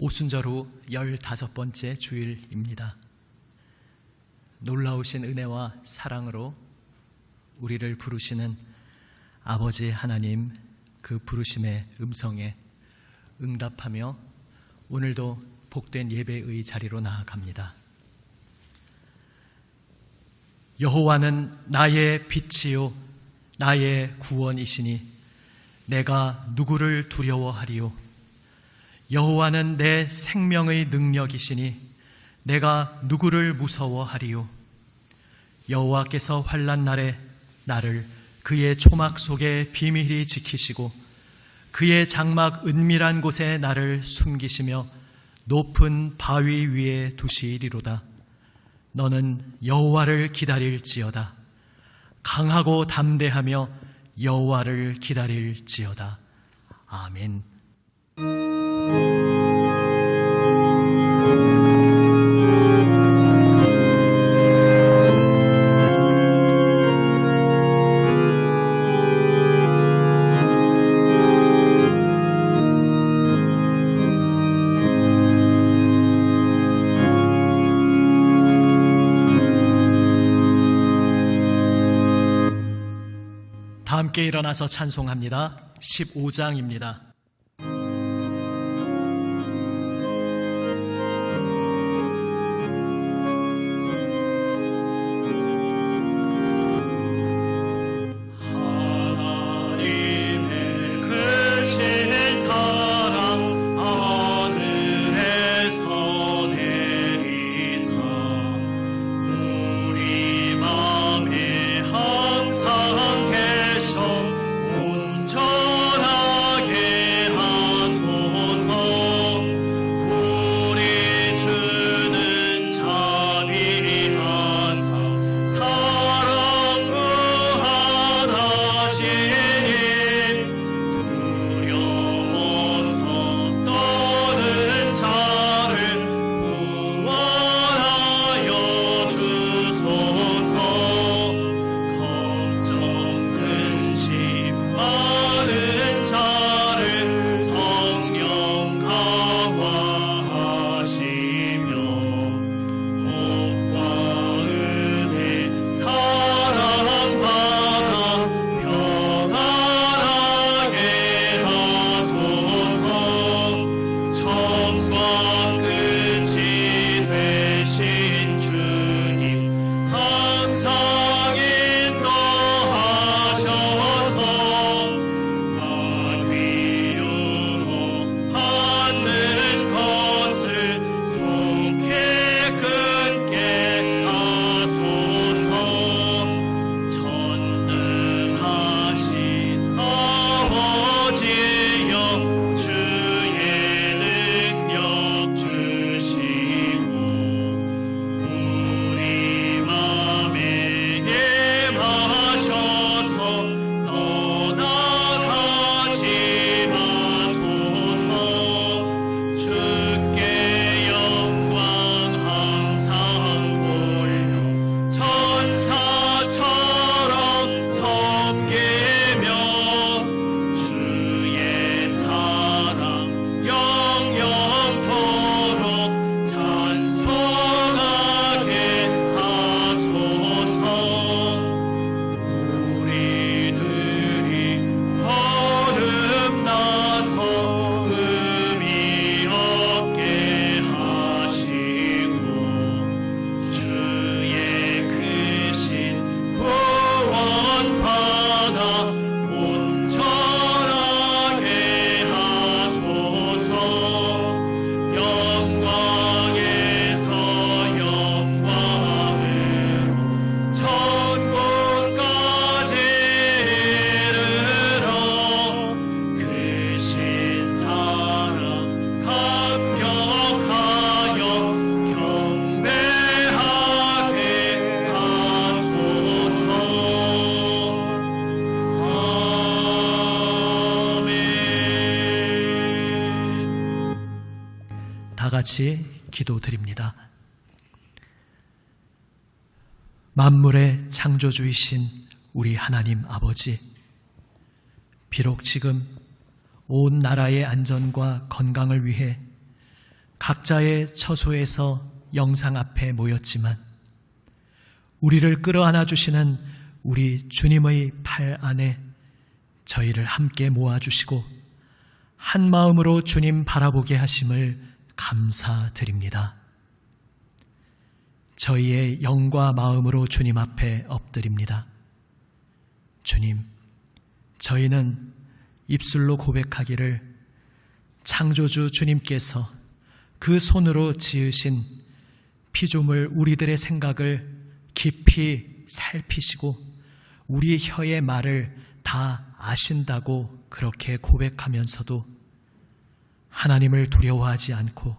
오순절 후 15번째 주일입니다. 놀라우신 은혜와 사랑으로 우리를 부르시는 아버지 하나님, 그 부르심의 음성에 응답하며 오늘도 복된 예배의 자리로 나아갑니다. 여호와는 나의 빛이요 나의 구원이시니 내가 누구를 두려워하리요. 여호와는 내 생명의 능력이시니 내가 누구를 무서워하리요. 여호와께서 환난 날에 나를 그의 초막 속에 비밀히 지키시고 그의 장막 은밀한 곳에 나를 숨기시며 높은 바위 위에 두시리로다. 너는 여호와를 기다릴지어다. 강하고 담대하며 여호와를 기다릴지어다. 아멘. 다 함께 일어나서 찬송합니다. 15장입니다. 다 같이 기도드립니다. 만물의 창조주이신 우리 하나님 아버지, 비록 지금 온 나라의 안전과 건강을 위해 각자의 처소에서 영상 앞에 모였지만 우리를 끌어안아 주시는 우리 주님의 팔 안에 저희를 함께 모아주시고 한 마음으로 주님 바라보게 하심을 감사드립니다. 저희의 영과 마음으로 주님 앞에 엎드립니다. 주님, 저희는 입술로 고백하기를 창조주 주님께서 그 손으로 지으신 피조물 우리들의 생각을 깊이 살피시고 우리 혀의 말을 다 아신다고 그렇게 고백하면서도 하나님을 두려워하지 않고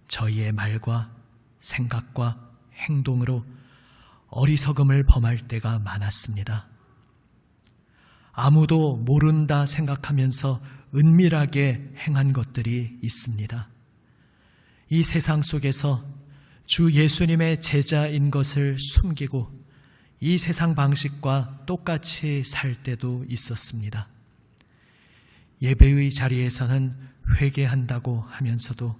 저희의 말과 생각과 행동으로 어리석음을 범할 때가 많았습니다. 아무도 모른다 생각하면서 은밀하게 행한 것들이 있습니다. 이 세상 속에서 주 예수님의 제자인 것을 숨기고 이 세상 방식과 똑같이 살 때도 있었습니다. 예배의 자리에서는 회개한다고 하면서도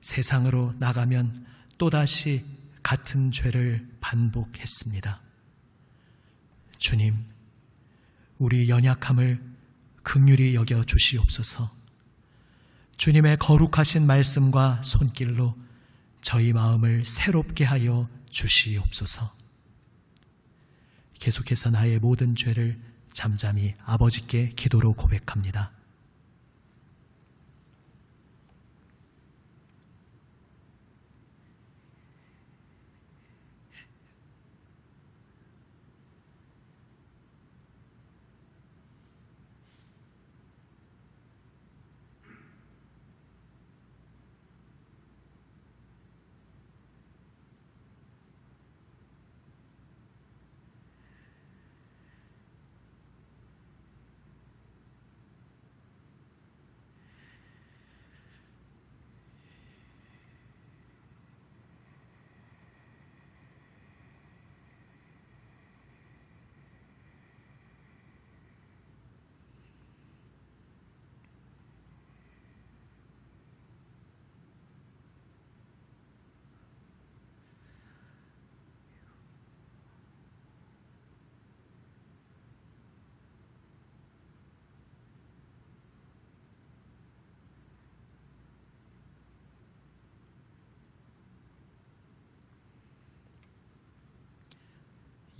세상으로 나가면 또다시 같은 죄를 반복했습니다. 주님, 우리 연약함을 긍휼히 여겨 주시옵소서. 주님의 거룩하신 말씀과 손길로 저희 마음을 새롭게 하여 주시옵소서. 계속해서 나의 모든 죄를 잠잠히 아버지께 기도로 고백합니다.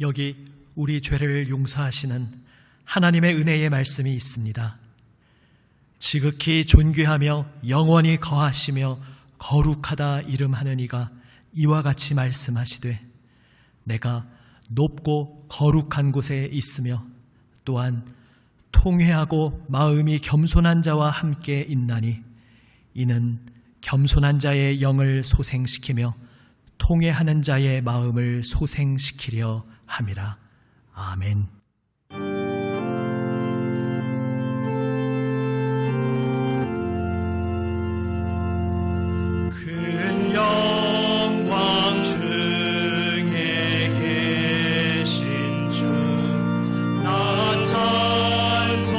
여기 우리 죄를 용서하시는 하나님의 은혜의 말씀이 있습니다. 지극히 존귀하며 영원히 거하시며 거룩하다 이름하는 이가 이와 같이 말씀하시되 내가 높고 거룩한 곳에 있으며 또한 통회하고 마음이 겸손한 자와 함께 있나니 이는 겸손한 자의 영을 소생시키며 통회하는 자의 마음을 소생시키려 함이라. 아멘. 큰 영광 중에 계신 주 나 찬송합니다.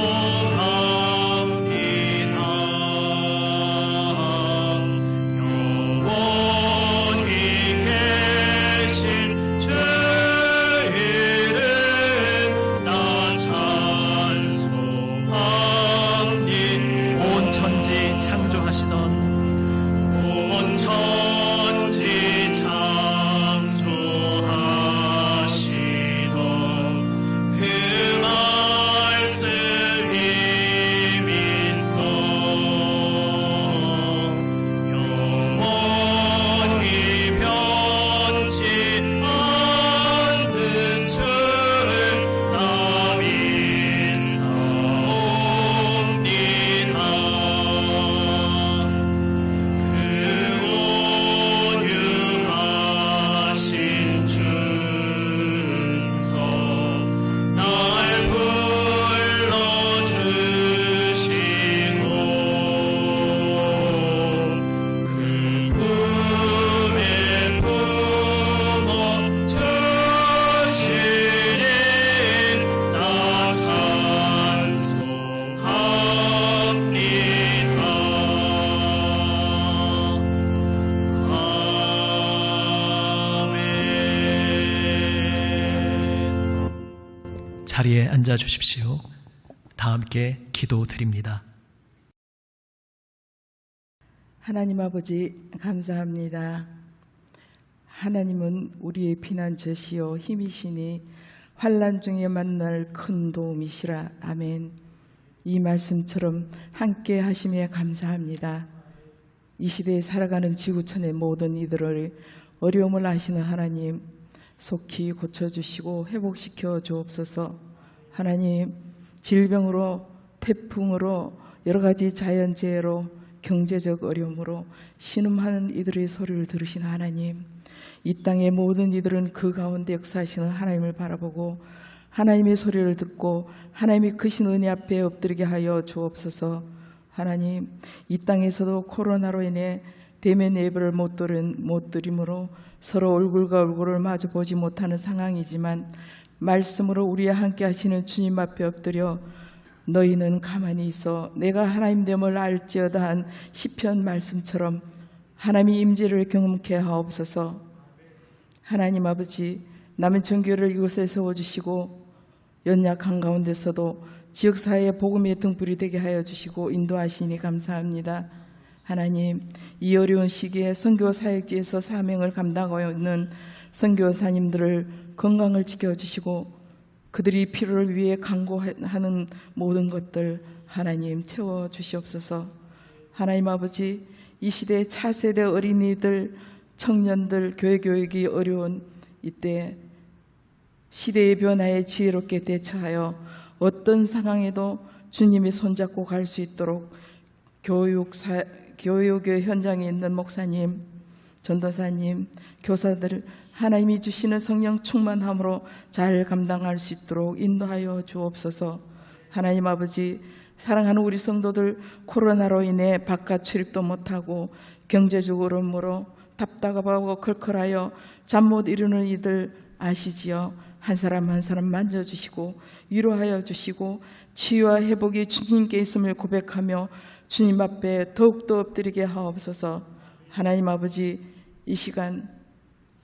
영원히 계신 주 이름 자리에 앉아 주십시오. 다 함께 기도드립니다. 하나님 아버지 감사합니다. 하나님은 우리의 피난처시요 힘이시니 환난 중에 만날 큰 도움이시라. 아멘. 이 말씀처럼 함께 하심에 감사합니다. 이 시대에 살아가는 지구촌의 모든 이들을 어려움을 아시는 하나님, 속히 고쳐주시고 회복시켜 주옵소서. 하나님, 질병으로, 태풍으로, 여러 가지 자연재해로, 경제적 어려움으로 신음하는 이들의 소리를 들으신 하나님, 이 땅의 모든 이들은 그 가운데 역사하시는 하나님을 바라보고 하나님의 소리를 듣고 하나님의 크신 은혜 앞에 엎드리게 하여 주옵소서. 하나님, 이 땅에서도 코로나로 인해 대면 예배를 못 드림으로 서로 얼굴과 얼굴을 마주 보지 못하는 상황이지만 말씀으로 우리와 함께 하시는 주님 앞에 엎드려 너희는 가만히 있어 내가 하나님 됨을 알지어다 한 시편 말씀처럼 하나님의 임재를 경험케 하옵소서. 하나님 아버지, 남은 전교를 이곳에 세워주시고 연약한 가운데서도 지역사회의 복음의 등불이 되게 하여 주시고 인도하시니 감사합니다. 하나님, 이 어려운 시기에 선교사역지에서 사명을 감당하고 있는 선교사님들을 건강을 지켜주시고 그들이 필요를 위해 간구하는 모든 것들 하나님 채워주시옵소서. 하나님 아버지, 이 시대의 차세대 어린이들, 청년들, 교육이 어려운 이때 시대의 변화에 지혜롭게 대처하여 어떤 상황에도 주님이 손잡고 갈 수 있도록 교육의 현장에 있는 목사님, 전도사님, 교사들 하나님이 주시는 성령 충만함으로 잘 감당할 수 있도록 인도하여 주옵소서. 하나님 아버지, 사랑하는 우리 성도들 코로나로 인해 바깥 출입도 못하고 경제적으로 어려움으로 답답하고 컬컬하여 잠 못 이루는 이들 아시지요? 한 사람 한 사람 만져주시고 위로하여 주시고 치유와 회복이 주님께 있음을 고백하며 주님 앞에 더욱더 엎드리게 하옵소서. 하나님 아버지, 이 시간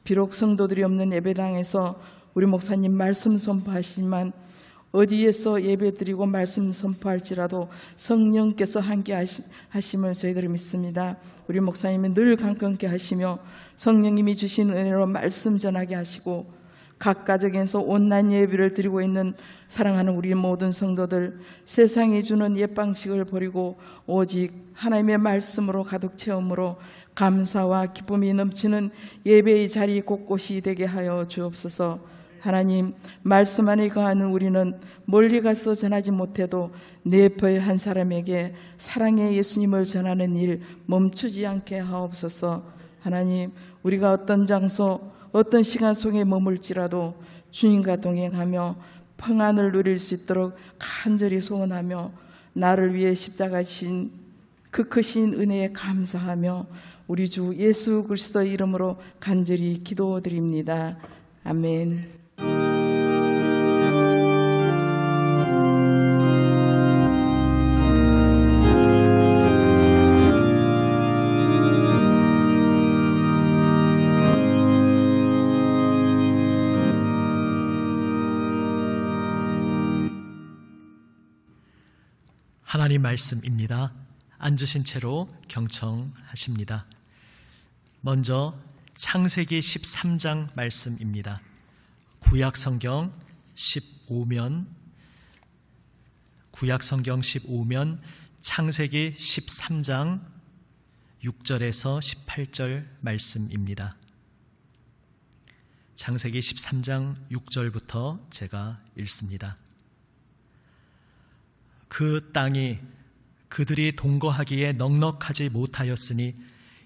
비록 성도들이 없는 예배당에서 우리 목사님 말씀 선포하시지만 어디에서 예배드리고 말씀 선포할지라도 성령께서 함께 하심을 저희들이 믿습니다. 우리 목사님은 늘 강건케 하시며 성령님이 주신 은혜로 말씀 전하게 하시고 각 가정에서 온난 예배를 드리고 있는 사랑하는 우리 모든 성도들, 세상이 주는 옛 방식을 버리고 오직 하나님의 말씀으로 가득 채움으로 감사와 기쁨이 넘치는 예배의 자리 곳곳이 되게 하여 주옵소서. 하나님, 말씀 안에 거하는 우리는 멀리 가서 전하지 못해도 네퍼의 한 사람에게 사랑의 예수님을 전하는 일 멈추지 않게 하옵소서. 하나님, 우리가 어떤 장소, 어떤 시간 속에 머물지라도 주님과 동행하며 평안을 누릴 수 있도록 간절히 소원하며 나를 위해 십자가 지신 그 크신 은혜에 감사하며 우리 주 예수 그리스도의 이름으로 간절히 기도드립니다. 아멘. 하나님 말씀입니다. 앉으신 채로 경청하십니다. 먼저 창세기 13장 말씀입니다. 구약성경 15면 창세기 13장 6절에서 18절 말씀입니다. 창세기 13장 6절부터 제가 읽습니다. 그 땅이 그들이 동거하기에 넉넉하지 못하였으니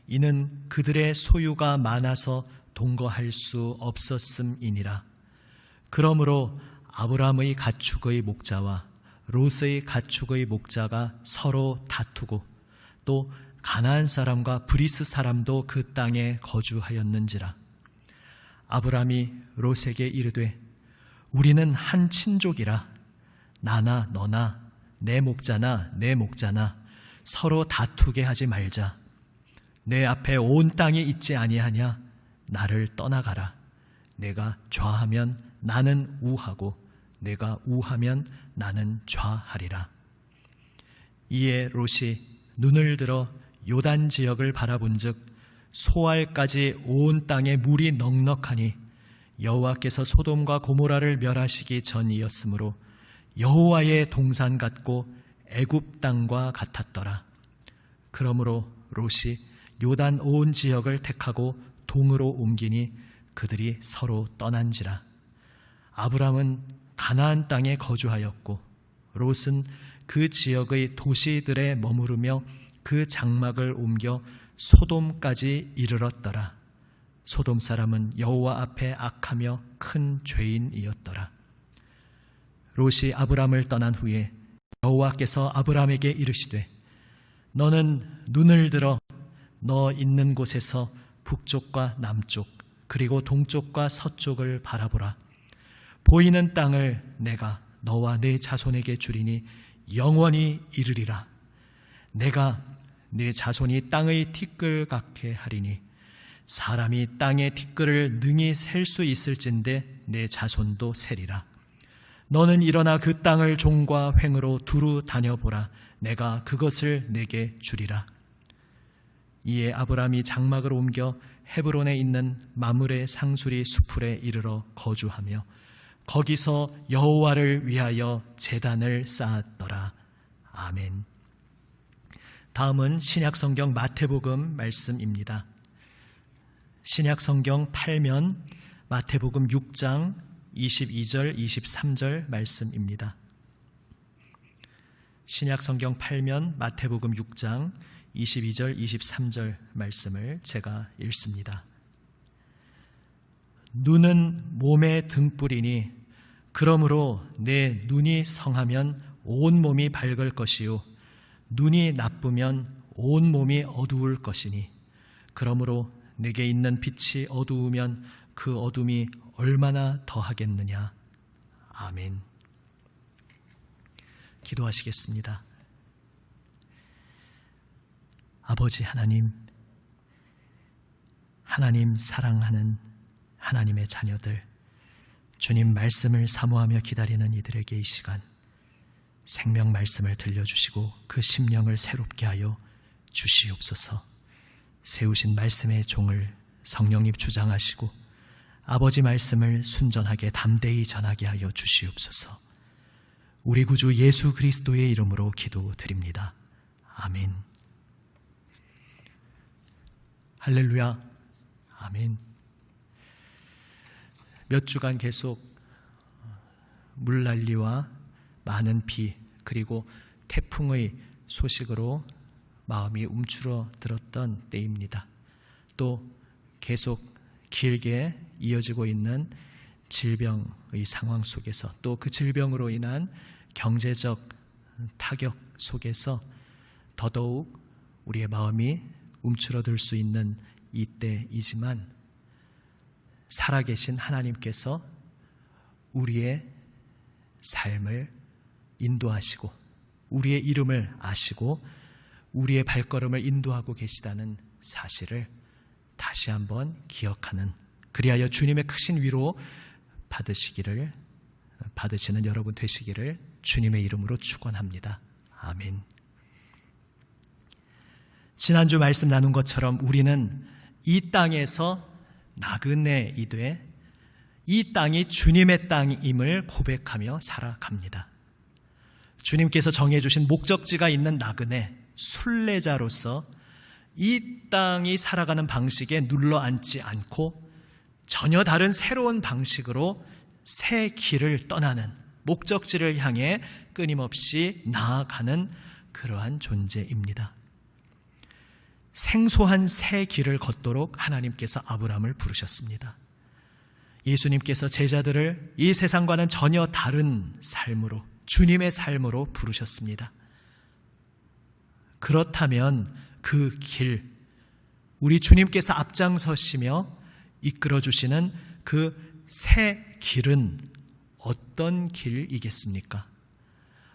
이는 그들의 소유가 많아서 동거할 수 없었음이니라. 그러므로 아브람의 가축의 목자와 롯의 가축의 목자가 서로 다투고 또 가나안 사람과 브리스 사람도 그 땅에 거주하였는지라. 아브람이 롯에게 이르되 우리는 한 친족이라 나나 너나 내 목자나 내 목자나 서로 다투게 하지 말자. 내 앞에 온 땅이 있지 아니하냐? 나를 떠나가라. 내가 좌하면 나는 우하고 내가 우하면 나는 좌하리라. 이에 롯이 눈을 들어 요단 지역을 바라본즉 소알까지 온 땅에 물이 넉넉하니 여호와께서 소돔과 고모라를 멸하시기 전이었으므로 여호와의 동산 같고 애굽 땅과 같았더라. 그러므로 롯이 요단 온 지역을 택하고 동으로 옮기니 그들이 서로 떠난지라. 아브람은 가나안 땅에 거주하였고 롯은 그 지역의 도시들에 머무르며 그 장막을 옮겨 소돔까지 이르렀더라. 소돔 사람은 여호와 앞에 악하며 큰 죄인이었더라. 롯이 아브람을 떠난 후에 여호와께서 아브람에게 이르시되 너는 눈을 들어 너 있는 곳에서 북쪽과 남쪽 그리고 동쪽과 서쪽을 바라보라. 보이는 땅을 내가 너와 네 자손에게 주리니 영원히 이르리라. 내가 네 자손이 땅의 티끌 같게 하리니 사람이 땅의 티끌을 능히 셀 수 있을진데 내 자손도 세리라. 너는 일어나 그 땅을 종과 횡으로 두루 다녀보라. 내가 그것을 내게 주리라. 이에 아브람이 장막을 옮겨 헤브론에 있는 마므레 상수리 수풀에 이르러 거주하며 거기서 여호와를 위하여 제단을 쌓았더라. 아멘. 다음은 신약성경 마태복음 말씀입니다. 신약성경 8면 마태복음 6장 22절 23절 말씀입니다. 신약성경 8면 마태복음 6장 22절 23절 말씀을 제가 읽습니다. 눈은 몸의 등불이니 그러므로 내 눈이 성하면 온 몸이 밝을 것이요 눈이 나쁘면 온 몸이 어두울 것이니 그러므로 내게 있는 빛이 어두우면 그 어둠이 얼마나 더하겠느냐. 아멘. 기도하시겠습니다. 아버지 하나님, 하나님 사랑하는 하나님의 자녀들, 주님 말씀을 사모하며 기다리는 이들에게 이 시간 생명 말씀을 들려주시고 그 심령을 새롭게 하여 주시옵소서. 세우신 말씀의 종을 성령님 주장하시고 아버지 말씀을 순전하게 담대히 전하게 하여 주시옵소서. 우리 구주 예수 그리스도의 이름으로 기도드립니다. 아멘. 할렐루야. 아멘. 몇 주간 계속 물난리와 많은 비 그리고 태풍의 소식으로 마음이 움츠러들었던 때입니다. 또 계속 길게 이어지고 있는 질병의 상황 속에서 또 그 질병으로 인한 경제적 타격 속에서 더더욱 우리의 마음이 움츠러들 수 있는 이때이지만 살아계신 하나님께서 우리의 삶을 인도하시고 우리의 이름을 아시고 우리의 발걸음을 인도하고 계시다는 사실을 다시 한번 기억하는, 그리하여 주님의 크신 위로 받으시는 여러분 되시기를 주님의 이름으로 축원합니다. 아멘. 지난주 말씀 나눈 것처럼 우리는 이 땅에서 나그네이되 이 땅이 주님의 땅임을 고백하며 살아갑니다. 주님께서 정해주신 목적지가 있는 나그네, 순례자로서 이 땅이 살아가는 방식에 눌러앉지 않고 전혀 다른 새로운 방식으로 새 길을 떠나는, 목적지를 향해 끊임없이 나아가는 그러한 존재입니다. 생소한 새 길을 걷도록 하나님께서 아브람을 부르셨습니다. 예수님께서 제자들을 이 세상과는 전혀 다른 삶으로, 주님의 삶으로 부르셨습니다. 그렇다면 그 길, 우리 주님께서 앞장서시며 이끌어주시는 그 새 길은 어떤 길이겠습니까?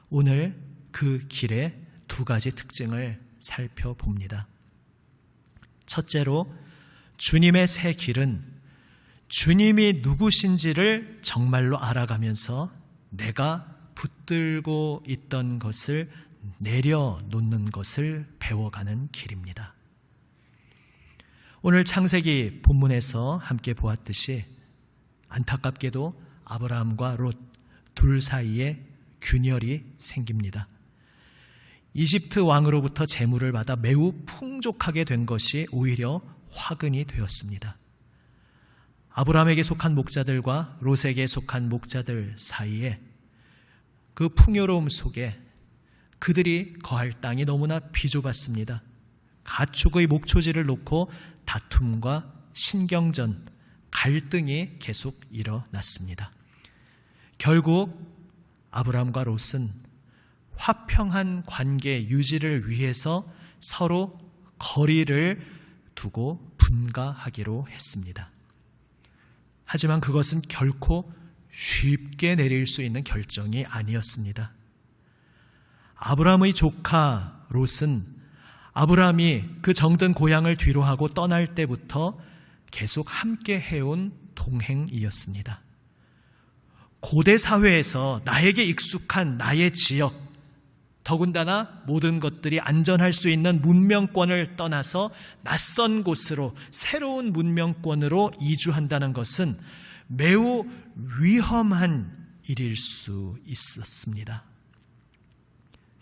오늘 그 길의 두 가지 특징을 살펴봅니다. 첫째로, 주님의 새 길은 주님이 누구신지를 정말로 알아가면서 내가 붙들고 있던 것을 내려놓는 것을 배워가는 길입니다. 오늘 창세기 본문에서 함께 보았듯이 안타깝게도 아브라함과 롯 둘 사이에 균열이 생깁니다. 이집트 왕으로부터 재물을 받아 매우 풍족하게 된 것이 오히려 화근이 되었습니다. 아브라함에게 속한 목자들과 롯에게 속한 목자들 사이에 그 풍요로움 속에 그들이 거할 땅이 너무나 비좁았습니다. 가축의 목초지를 놓고 다툼과 신경전, 갈등이 계속 일어났습니다. 결국 아브라함과 롯은 화평한 관계 유지를 위해서 서로 거리를 두고 분가하기로 했습니다. 하지만 그것은 결코 쉽게 내릴 수 있는 결정이 아니었습니다. 아브라함의 조카 롯은 아브라함이 그 정든 고향을 뒤로하고 떠날 때부터 계속 함께 해온 동행이었습니다. 고대 사회에서 나에게 익숙한 나의 지역, 더군다나 모든 것들이 안전할 수 있는 문명권을 떠나서 낯선 곳으로 새로운 문명권으로 이주한다는 것은 매우 위험한 일일 수 있었습니다.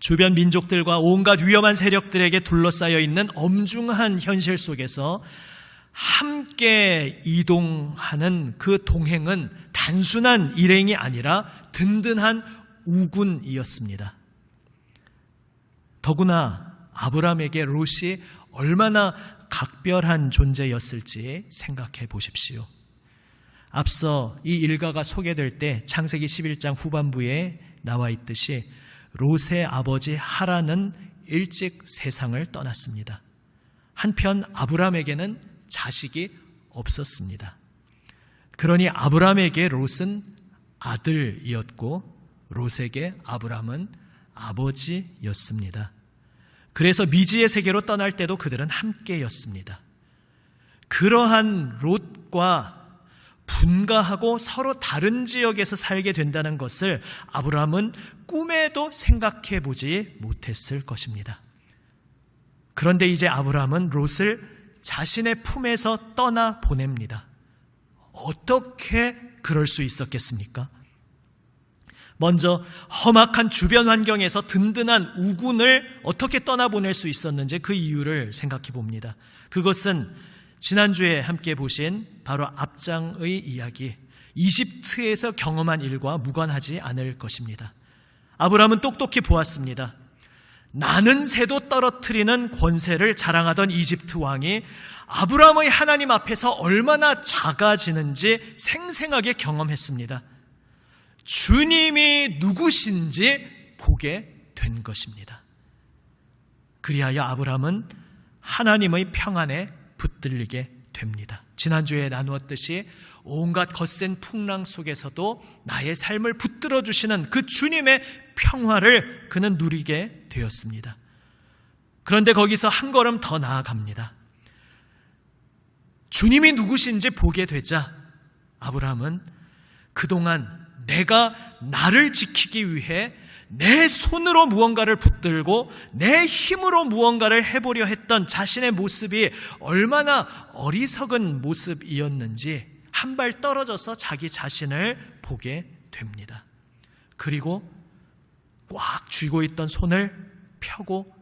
주변 민족들과 온갖 위험한 세력들에게 둘러싸여 있는 엄중한 현실 속에서 함께 이동하는 그 동행은 단순한 일행이 아니라 든든한 우군이었습니다. 더구나 아브라함에게 롯이 얼마나 각별한 존재였을지 생각해 보십시오. 앞서 이 일가가 소개될 때 창세기 11장 후반부에 나와 있듯이 롯의 아버지 하란은 일찍 세상을 떠났습니다. 한편 아브라함에게는 자식이 없었습니다. 그러니 아브라함에게 롯은 아들이었고 롯에게 아브라함은 아버지였습니다. 그래서 미지의 세계로 떠날 때도 그들은 함께였습니다. 그러한 롯과 분가하고 서로 다른 지역에서 살게 된다는 것을 아브라함은 꿈에도 생각해 보지 못했을 것입니다. 그런데 이제 아브라함은 롯을 자신의 품에서 떠나 보냅니다. 어떻게 그럴 수 있었겠습니까? 먼저 험악한 주변 환경에서 든든한 우군을 어떻게 떠나보낼 수 있었는지 그 이유를 생각해 봅니다. 그것은 지난주에 함께 보신 바로 앞장의 이야기, 이집트에서 경험한 일과 무관하지 않을 것입니다. 아브라함은 똑똑히 보았습니다. 나는 새도 떨어뜨리는 권세를 자랑하던 이집트 왕이 아브라함의 하나님 앞에서 얼마나 작아지는지 생생하게 경험했습니다. 주님이 누구신지 보게 된 것입니다. 그리하여 아브라함은 하나님의 평안에 붙들리게 됩니다. 지난주에 나누었듯이 온갖 거센 풍랑 속에서도 나의 삶을 붙들어 주시는 그 주님의 평화를 그는 누리게 되었습니다. 그런데 거기서 한 걸음 더 나아갑니다. 주님이 누구신지 보게 되자 아브라함은 그동안 내가 나를 지키기 위해 내 손으로 무언가를 붙들고 내 힘으로 무언가를 해보려 했던 자신의 모습이 얼마나 어리석은 모습이었는지 한 발 떨어져서 자기 자신을 보게 됩니다. 그리고 꽉 쥐고 있던 손을 펴고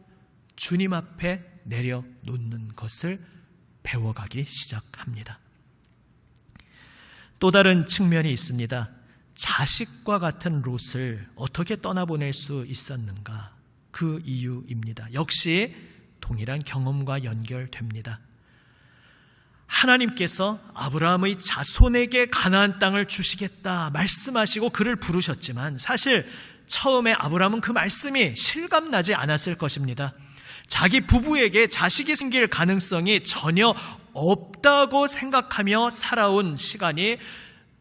주님 앞에 내려놓는 것을 배워가기 시작합니다. 또 다른 측면이 있습니다. 자식과 같은 롯을 어떻게 떠나보낼 수 있었는가? 그 이유입니다. 역시 동일한 경험과 연결됩니다. 하나님께서 아브라함의 자손에게 가나안 땅을 주시겠다 말씀하시고 그를 부르셨지만 사실 처음에 아브라함은 그 말씀이 실감나지 않았을 것입니다. 자기 부부에게 자식이 생길 가능성이 전혀 없다고 생각하며 살아온 시간이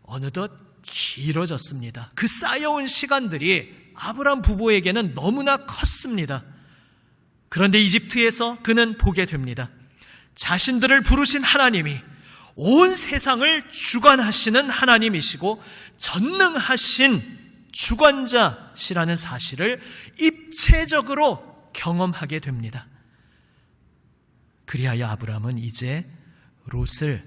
어느덧 길어졌습니다. 그 쌓여온 시간들이 아브라함 부부에게는 너무나 컸습니다. 그런데 이집트에서 그는 보게 됩니다. 자신들을 부르신 하나님이 온 세상을 주관하시는 하나님이시고 전능하신 주관자시라는 사실을 입체적으로 경험하게 됩니다. 그리하여 아브라함은 이제 롯을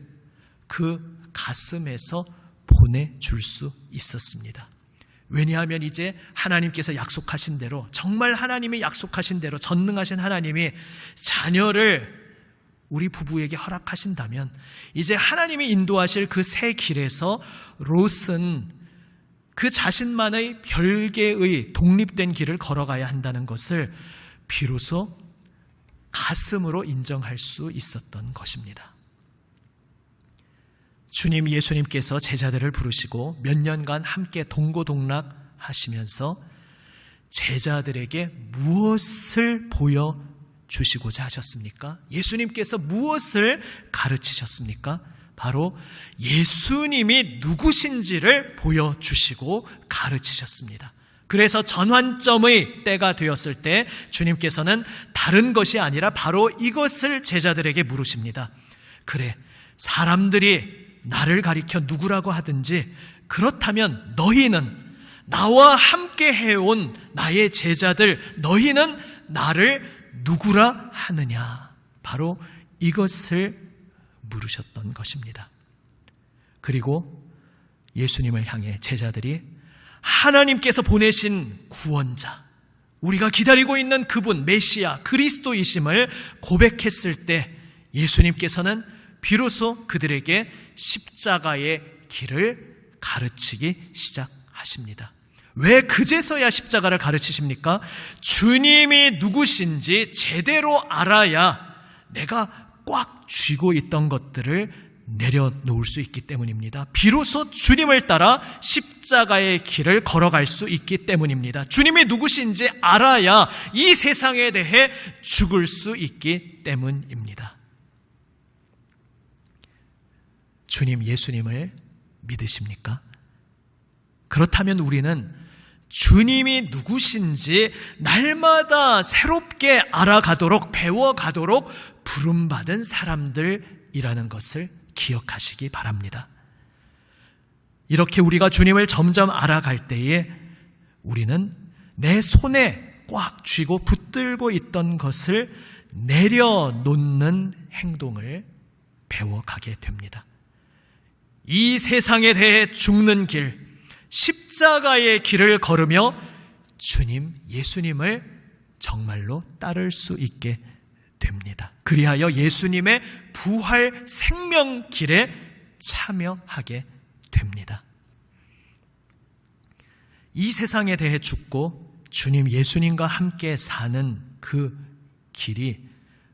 그 가슴에서 보내줄 수 있었습니다. 왜냐하면 이제 하나님께서 약속하신 대로, 정말 하나님이 약속하신 대로 전능하신 하나님이 자녀를 우리 부부에게 허락하신다면 이제 하나님이 인도하실 그 새 길에서 롯은 그 자신만의 별개의 독립된 길을 걸어가야 한다는 것을 비로소 가슴으로 인정할 수 있었던 것입니다. 주님 예수님께서 제자들을 부르시고 몇 년간 함께 동고동락하시면서 제자들에게 무엇을 보여주시고자 하셨습니까? 예수님께서 무엇을 가르치셨습니까? 바로 예수님이 누구신지를 보여주시고 가르치셨습니다. 그래서 전환점의 때가 되었을 때 주님께서는 다른 것이 아니라 바로 이것을 제자들에게 물으십니다. 그래, 사람들이 나를 가리켜 누구라고 하든지 그렇다면 너희는, 나와 함께 해온 나의 제자들, 너희는 나를 누구라 하느냐? 바로 이것을 물으셨던 것입니다. 그리고 예수님을 향해 제자들이 하나님께서 보내신 구원자, 우리가 기다리고 있는 그분 메시아 그리스도이심을 고백했을 때 예수님께서는 비로소 그들에게 십자가의 길을 가르치기 시작하십니다. 왜 그제서야 십자가를 가르치십니까? 주님이 누구신지 제대로 알아야 내가 꽉 쥐고 있던 것들을 내려놓을 수 있기 때문입니다. 비로소 주님을 따라 십자가의 길을 걸어갈 수 있기 때문입니다. 주님이 누구신지 알아야 이 세상에 대해 죽을 수 있기 때문입니다. 주님 예수님을 믿으십니까? 그렇다면 우리는 주님이 누구신지 날마다 새롭게 알아가도록, 배워가도록 부름받은 사람들이라는 것을 기억하시기 바랍니다. 이렇게 우리가 주님을 점점 알아갈 때에 우리는 내 손에 꽉 쥐고 붙들고 있던 것을 내려놓는 행동을 배워가게 됩니다. 이 세상에 대해 죽는 길, 십자가의 길을 걸으며 주님 예수님을 정말로 따를 수 있게 됩니다. 그리하여 예수님의 부활 생명 길에 참여하게 됩니다. 이 세상에 대해 죽고 주님 예수님과 함께 사는 그 길이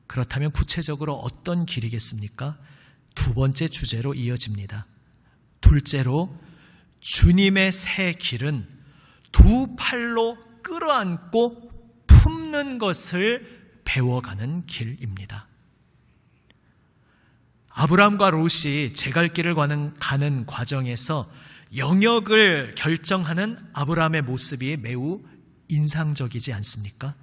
그렇다면 구체적으로 어떤 길이겠습니까? 두 번째 주제로 이어집니다. 둘째로 주님의 새 길은 두 팔로 끌어안고 품는 것을 배워가는 길입니다. 아브라함과 롯이 제갈길을 가는 과정에서 영역을 결정하는 아브라함의 모습이 매우 인상적이지 않습니까?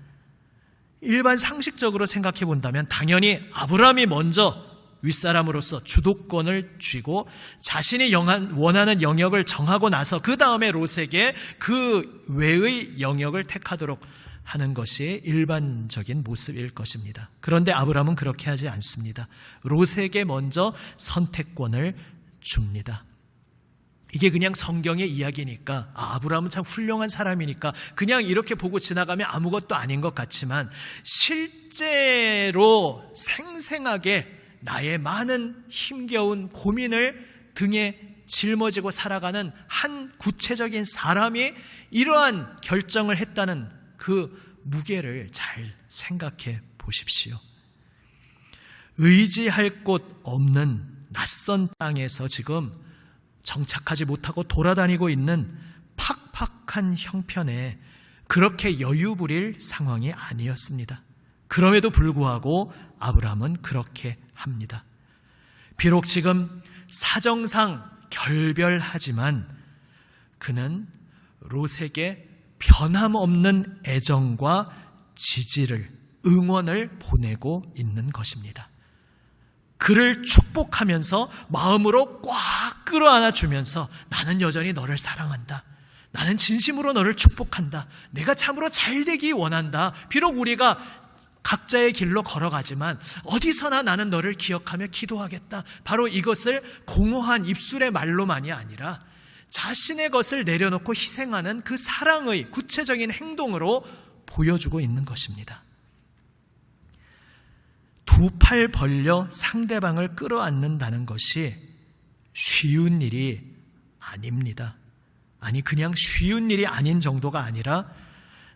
일반 상식적으로 생각해 본다면 당연히 아브라함이 먼저 윗사람으로서 주도권을 쥐고 자신이 원하는 영역을 정하고 나서 그 다음에 롯에게 그 외의 영역을 택하도록 하는 것이 일반적인 모습일 것입니다. 그런데 아브라함은 그렇게 하지 않습니다. 롯에게 먼저 선택권을 줍니다. 이게 그냥 성경의 이야기니까 아브라함은 참 훌륭한 사람이니까 그냥 이렇게 보고 지나가면 아무것도 아닌 것 같지만 실제로 생생하게 나의 많은 힘겨운 고민을 등에 짊어지고 살아가는 한 구체적인 사람이 이러한 결정을 했다는 그 무게를 잘 생각해 보십시오. 의지할 곳 없는 낯선 땅에서 지금 정착하지 못하고 돌아다니고 있는 팍팍한 형편에 그렇게 여유 부릴 상황이 아니었습니다. 그럼에도 불구하고 아브라함은 그렇게 합니다. 비록 지금 사정상 결별하지만 그는 롯에게 변함없는 애정과 지지를, 응원을 보내고 있는 것입니다. 그를 축복하면서 마음으로 꽉 끌어안아 주면서 나는 여전히 너를 사랑한다. 나는 진심으로 너를 축복한다. 내가 참으로 잘되기 원한다. 비록 우리가 각자의 길로 걸어가지만 어디서나 나는 너를 기억하며 기도하겠다. 바로 이것을 공허한 입술의 말로만이 아니라 자신의 것을 내려놓고 희생하는 그 사랑의 구체적인 행동으로 보여주고 있는 것입니다. 두 팔 벌려 상대방을 끌어안는다는 것이 쉬운 일이 아닙니다. 아니, 그냥 쉬운 일이 아닌 정도가 아니라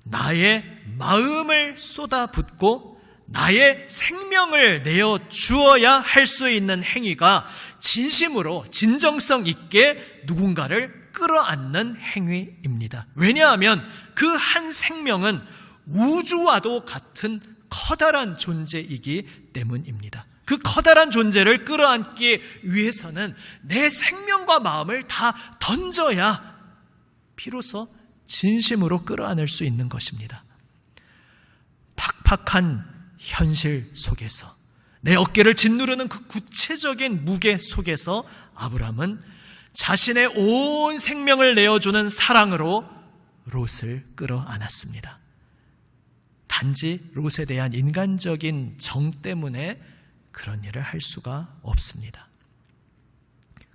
나의 마음을 쏟아붓고 나의 생명을 내어 주어야 할 수 있는 행위가 진심으로 진정성 있게 누군가를 끌어안는 행위입니다. 왜냐하면 그 한 생명은 우주와도 같은 커다란 존재이기 때문입니다. 그 커다란 존재를 끌어안기 위해서는 내 생명과 마음을 다 던져야 비로소 진심으로 끌어안을 수 있는 것입니다. 팍팍한 현실 속에서 내 어깨를 짓누르는 그 구체적인 무게 속에서 아브라함은 자신의 온 생명을 내어주는 사랑으로 롯을 끌어안았습니다. 단지 롯에 대한 인간적인 정 때문에 그런 일을 할 수가 없습니다.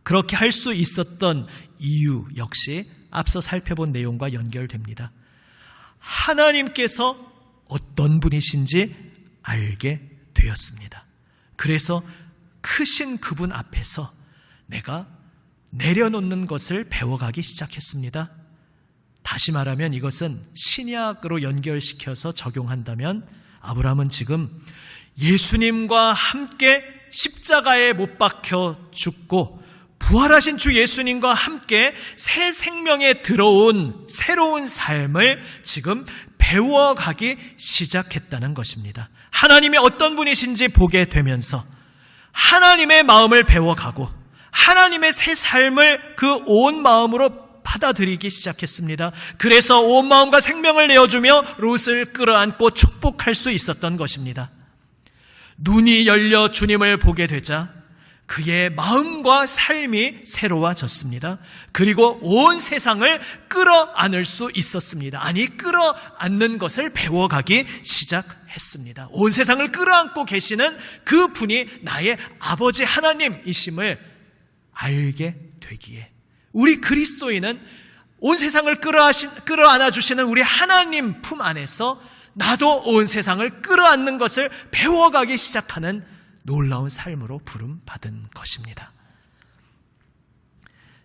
그렇게 할 수 있었던 이유 역시 앞서 살펴본 내용과 연결됩니다. 하나님께서 어떤 분이신지 알게 되었습니다. 그래서 크신 그분 앞에서 내가 내려놓는 것을 배워가기 시작했습니다. 다시 말하면 이것은 신약으로 연결시켜서 적용한다면 아브라함은 지금 예수님과 함께 십자가에 못 박혀 죽고 부활하신 주 예수님과 함께 새 생명에 들어온 새로운 삶을 지금 배워가기 시작했다는 것입니다. 하나님이 어떤 분이신지 보게 되면서 하나님의 마음을 배워가고 하나님의 새 삶을 그 온 마음으로 받아들이기 시작했습니다. 그래서 온 마음과 생명을 내어주며 롯을 끌어안고 축복할 수 있었던 것입니다. 눈이 열려 주님을 보게 되자 그의 마음과 삶이 새로워졌습니다. 그리고 온 세상을 끌어안을 수 있었습니다. 아니, 끌어안는 것을 배워가기 시작했습니다. 온 세상을 끌어안고 계시는 그 분이 나의 아버지 하나님이심을 알게 되기에 우리 그리스도인은 온 세상을 끌어안아 주시는 우리 하나님 품 안에서 나도 온 세상을 끌어안는 것을 배워가기 시작하는 놀라운 삶으로 부름받은 것입니다.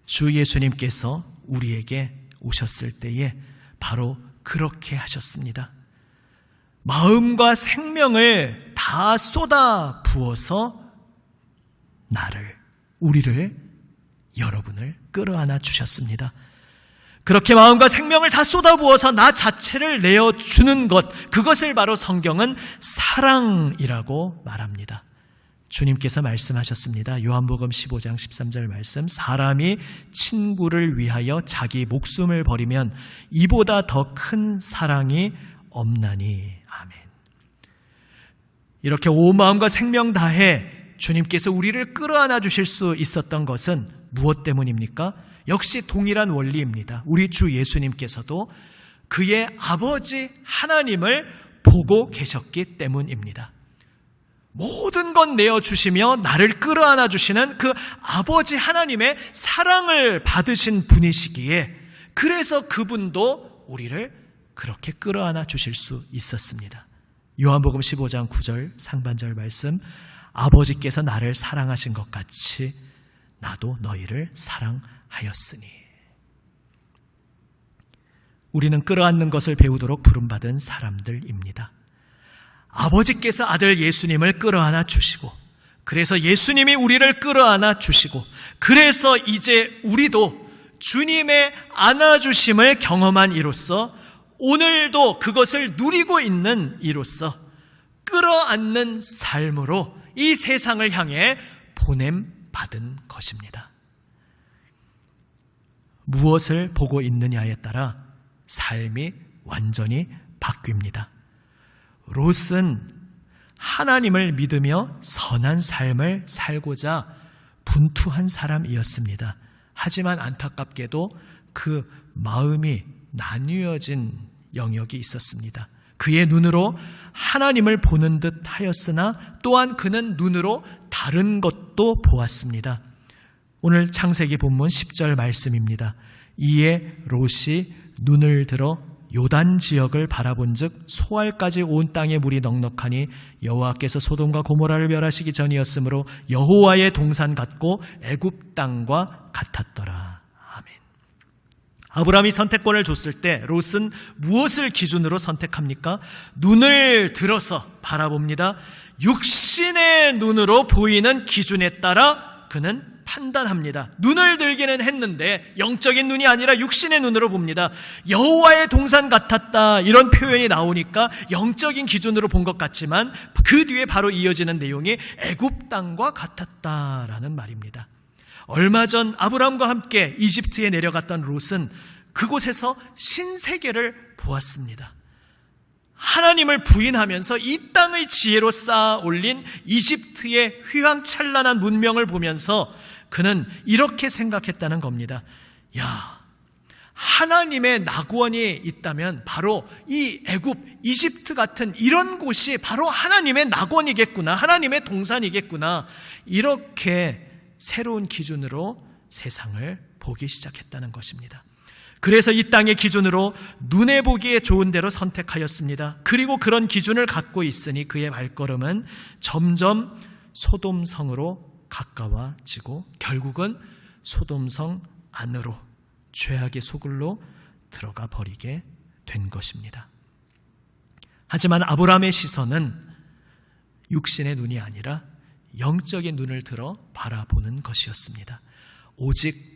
주 예수님께서 우리에게 오셨을 때에 바로 그렇게 하셨습니다. 마음과 생명을 다 쏟아 부어서 우리를, 여러분을 끌어안아 주셨습니다. 그렇게 마음과 생명을 다 쏟아부어서 나 자체를 내어주는 것, 그것을 바로 성경은 사랑이라고 말합니다. 주님께서 말씀하셨습니다. 요한복음 15장 13절 말씀, 사람이 친구를 위하여 자기 목숨을 버리면 이보다 더 큰 사랑이 없나니. 아멘. 이렇게 온 마음과 생명 다해 주님께서 우리를 끌어안아 주실 수 있었던 것은 무엇 때문입니까? 역시 동일한 원리입니다. 우리 주 예수님께서도 그의 아버지 하나님을 보고 계셨기 때문입니다. 모든 것 내어주시며 나를 끌어안아 주시는 그 아버지 하나님의 사랑을 받으신 분이시기에 그래서 그분도 우리를 그렇게 끌어안아 주실 수 있었습니다. 요한복음 15장 9절 상반절 말씀, 아버지께서 나를 사랑하신 것 같이 나도 너희를 사랑하였으니. 우리는 끌어안는 것을 배우도록 부름받은 사람들입니다. 아버지께서 아들 예수님을 끌어안아 주시고, 그래서 예수님이 우리를 끌어안아 주시고, 그래서 이제 우리도 주님의 안아주심을 경험한 이로써 오늘도 그것을 누리고 있는 이로써 끌어안는 삶으로 이 세상을 향해 보냄받은 것입니다. 무엇을 보고 있느냐에 따라 삶이 완전히 바뀝니다. 롯은 하나님을 믿으며 선한 삶을 살고자 분투한 사람이었습니다. 하지만 안타깝게도 그 마음이 나뉘어진 영역이 있었습니다. 그의 눈으로 하나님을 보는 듯 하였으나 또한 그는 눈으로 다른 것도 보았습니다. 오늘 창세기 본문 10절 말씀입니다. 이에 롯이 눈을 들어 요단 지역을 바라본즉 소알까지 온 땅에 물이 넉넉하니 여호와께서 소돔과 고모라를 멸하시기 전이었으므로 여호와의 동산 같고 애굽 땅과 같았더라. 아멘. 아브라함이 선택권을 줬을 때 롯은 무엇을 기준으로 선택합니까? 눈을 들어서 바라봅니다. 육신의 눈으로 보이는 기준에 따라 그는 판단합니다. 눈을 들기는 했는데 영적인 눈이 아니라 육신의 눈으로 봅니다. 여호와의 동산 같았다 이런 표현이 나오니까 영적인 기준으로 본 것 같지만 그 뒤에 바로 이어지는 내용이 애굽 땅과 같았다라는 말입니다. 얼마 전 아브라함과 함께 이집트에 내려갔던 롯은 그곳에서 신세계를 보았습니다. 하나님을 부인하면서 이 땅의 지혜로 쌓아 올린 이집트의 휘황찬란한 문명을 보면서 그는 이렇게 생각했다는 겁니다. 야, 하나님의 낙원이 있다면 바로 이 애굽, 이집트 같은 이런 곳이 바로 하나님의 낙원이겠구나, 하나님의 동산이겠구나, 이렇게 새로운 기준으로 세상을 보기 시작했다는 것입니다. 그래서 이 땅의 기준으로 눈에 보기에 좋은 대로 선택하였습니다. 그리고 그런 기준을 갖고 있으니 그의 발걸음은 점점 소돔성으로 가까워지고 결국은 소돔성 안으로 죄악의 소굴로 들어가 버리게 된 것입니다. 하지만 아브라함의 시선은 육신의 눈이 아니라 영적인 눈을 들어 바라보는 것이었습니다. 오직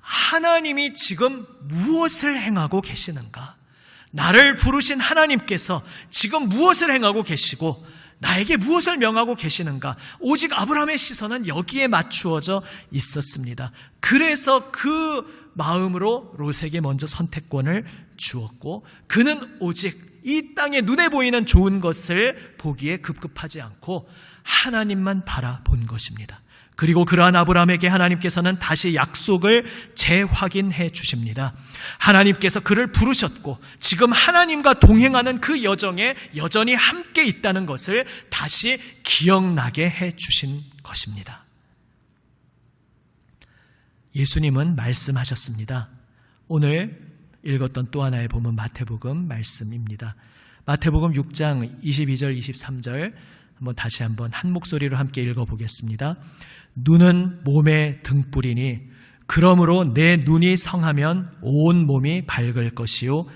하나님이 지금 무엇을 행하고 계시는가? 나를 부르신 하나님께서 지금 무엇을 행하고 계시고 나에게 무엇을 명하고 계시는가? 오직 아브라함의 시선은 여기에 맞추어져 있었습니다. 그래서 그 마음으로 롯에게 먼저 선택권을 주었고 그는 오직 이 땅에 눈에 보이는 좋은 것을 보기에 급급하지 않고 하나님만 바라본 것입니다. 그리고 그러한 아브라함에게 하나님께서는 다시 약속을 재확인해 주십니다. 하나님께서 그를 부르셨고 지금 하나님과 동행하는 그 여정에 여전히 함께 있다는 것을 다시 기억나게 해 주신 것입니다. 예수님은 말씀하셨습니다. 오늘 읽었던 또 하나의 본문 마태복음 말씀입니다. 마태복음 6장 22절 23절 다시 한번 한 목소리로 함께 읽어보겠습니다. 눈은 몸의 등불이니 그러므로 내 눈이 성하면 온 몸이 밝을 것이요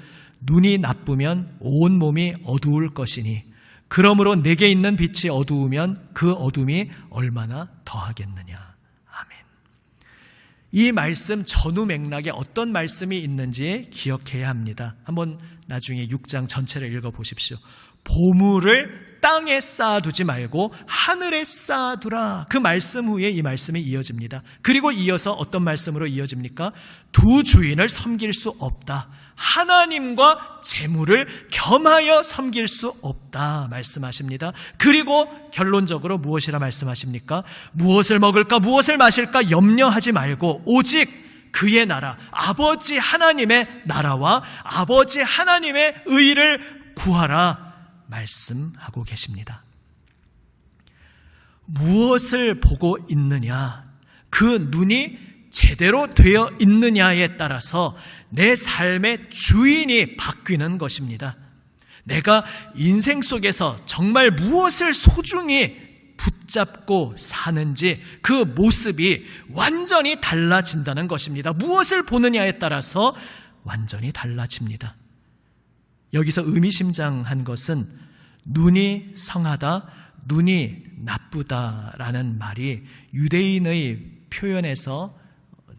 눈이 나쁘면 온 몸이 어두울 것이니 그러므로 내게 있는 빛이 어두우면 그 어둠이 얼마나 더하겠느냐. 아멘. 이 말씀 전후 맥락에 어떤 말씀이 있는지 기억해야 합니다. 한번 나중에 6장 전체를 읽어보십시오. 보물을 땅에 쌓아두지 말고 하늘에 쌓아두라. 그 말씀 후에 이 말씀이 이어집니다. 그리고 이어서 어떤 말씀으로 이어집니까? 두 주인을 섬길 수 없다. 하나님과 재물을 겸하여 섬길 수 없다 말씀하십니다. 그리고 결론적으로 무엇이라 말씀하십니까? 무엇을 먹을까 무엇을 마실까 염려하지 말고 오직 그의 나라, 아버지 하나님의 나라와 아버지 하나님의 의를 구하라 말씀하고 계십니다. 무엇을 보고 있느냐, 그 눈이 제대로 되어 있느냐에 따라서 내 삶의 주인이 바뀌는 것입니다. 내가 인생 속에서 정말 무엇을 소중히 붙잡고 사는지 그 모습이 완전히 달라진다는 것입니다. 무엇을 보느냐에 따라서 완전히 달라집니다. 여기서 의미심장한 것은 눈이 성하다, 눈이 나쁘다라는 말이 유대인의 표현에서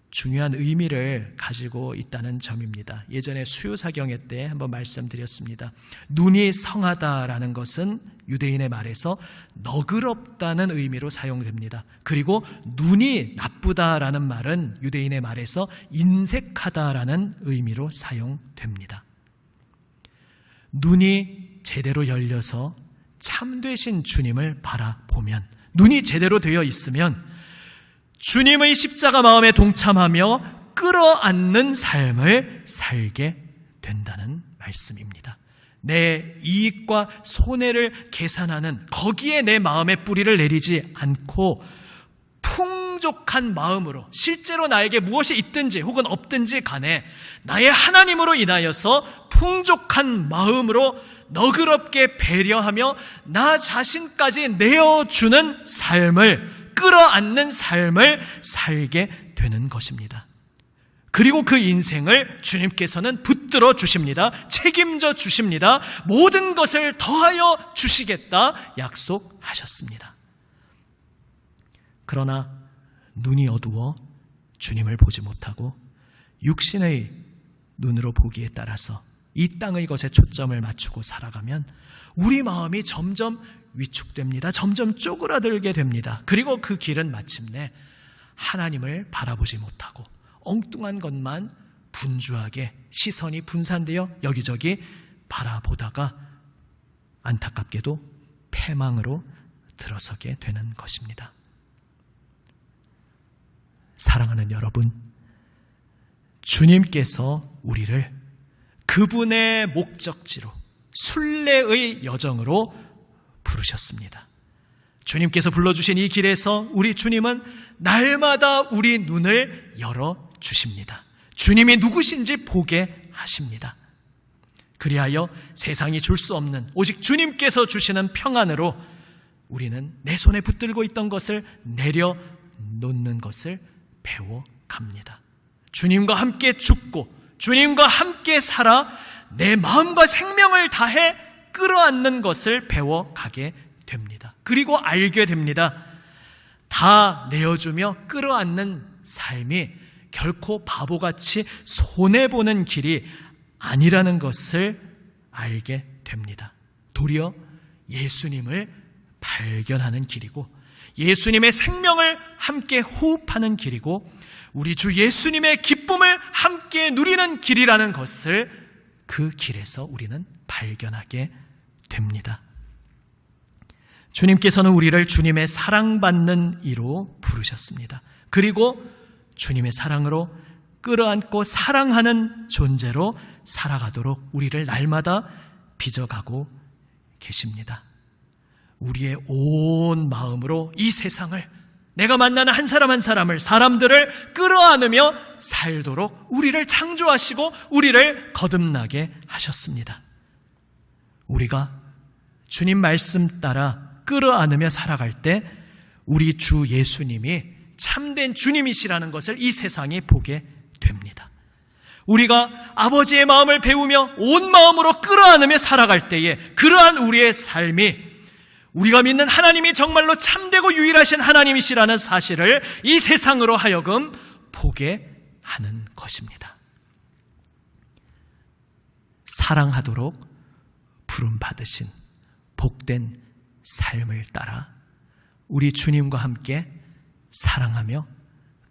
중요한 의미를 가지고 있다는 점입니다. 예전에 수요사경회 때 한번 말씀드렸습니다. 눈이 성하다라는 것은 유대인의 말에서 너그럽다는 의미로 사용됩니다. 그리고 눈이 나쁘다라는 말은 유대인의 말에서 인색하다라는 의미로 사용됩니다. 눈이 제대로 열려서 참되신 주님을 바라보면, 눈이 제대로 되어 있으면 주님의 십자가 마음에 동참하며 끌어안는 삶을 살게 된다는 말씀입니다. 내 이익과 손해를 계산하는 거기에 내 마음의 뿌리를 내리지 않고 풍족한 마음으로 실제로 나에게 무엇이 있든지 혹은 없든지 간에 나의 하나님으로 인하여서 풍족한 마음으로 너그럽게 배려하며 나 자신까지 내어주는 삶을, 끌어안는 삶을 살게 되는 것입니다. 그리고 그 인생을 주님께서는 붙들어 주십니다. 책임져 주십니다. 모든 것을 더하여 주시겠다 약속하셨습니다. 그러나 눈이 어두워 주님을 보지 못하고 육신의 눈으로 보기에 따라서 이 땅의 것에 초점을 맞추고 살아가면 우리 마음이 점점 위축됩니다. 점점 쪼그라들게 됩니다. 그리고 그 길은 마침내 하나님을 바라보지 못하고 엉뚱한 것만 분주하게 시선이 분산되어 여기저기 바라보다가 안타깝게도 패망으로 들어서게 되는 것입니다. 사랑하는 여러분, 주님께서 우리를 그분의 목적지로 순례의 여정으로 부르셨습니다. 주님께서 불러주신 이 길에서 우리 주님은 날마다 우리 눈을 열어주십니다. 주님이 누구신지 보게 하십니다. 그리하여 세상이 줄 수 없는 오직 주님께서 주시는 평안으로 우리는 내 손에 붙들고 있던 것을 내려놓는 것을 배워갑니다. 주님과 함께 죽고 주님과 함께 살아 내 마음과 생명을 다해 끌어안는 것을 배워가게 됩니다. 그리고 알게 됩니다. 다 내어주며 끌어안는 삶이 결코 바보같이 손해보는 길이 아니라는 것을 알게 됩니다. 도리어 예수님을 발견하는 길이고 예수님의 생명을 함께 호흡하는 길이고 우리 주 예수님의 기쁨을 함께 누리는 길이라는 것을 그 길에서 우리는 발견하게 됩니다. 주님께서는 우리를 주님의 사랑받는 이로 부르셨습니다. 그리고 주님의 사랑으로 끌어안고 사랑하는 존재로 살아가도록 우리를 날마다 빚어가고 계십니다. 우리의 온 마음으로 이 세상을, 내가 만나는 한 사람 한 사람을, 사람들을 끌어안으며 살도록 우리를 창조하시고 우리를 거듭나게 하셨습니다. 우리가 주님 말씀 따라 끌어안으며 살아갈 때 우리 주 예수님이 참된 주님이시라는 것을 이 세상이 보게 됩니다. 우리가 아버지의 마음을 배우며 온 마음으로 끌어안으며 살아갈 때에 그러한 우리의 삶이 우리가 믿는 하나님이 정말로 참되고 유일하신 하나님이시라는 사실을 이 세상으로 하여금 보게 하는 것입니다. 사랑하도록 부름받으신 복된 삶을 따라 우리 주님과 함께 사랑하며